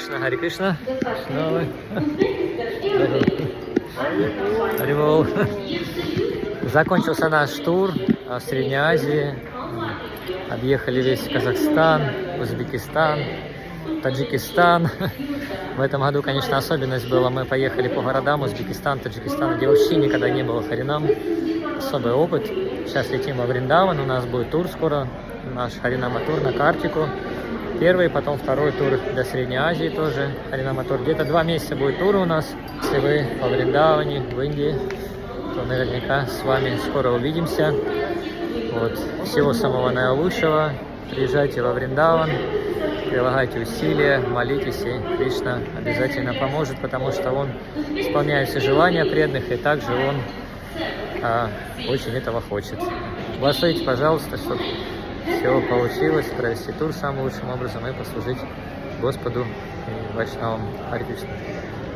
Кришна, Хари Кришна. Харивол. Закончился наш тур в Средней Азии. Объехали весь Казахстан, Узбекистан, Таджикистан. В этом году, конечно, особенность была. Мы поехали по городам Узбекистан, Таджикистан, где вообще никогда не было Харинам. Особый опыт. Сейчас летим во Вриндаван. У нас будет тур скоро. Наш Харинама-тур на Картику. Первый, потом второй тур до Средней Азии тоже. Харинама-тур. Где-то 2 месяца будет тур у нас. Если вы во Вриндаване, в Индии, то наверняка с вами скоро увидимся. Вот. Всего самого наилучшего. Приезжайте во Вриндаван, прилагайте усилия, молитесь, и Кришна обязательно поможет, потому что Он исполняет все желания преданных, и также Он очень этого хочет. Благословите, пожалуйста, чтобы все получилось, провести тур самым лучшим образом и послужить Господу и Вайшнавам. Хари Кришна.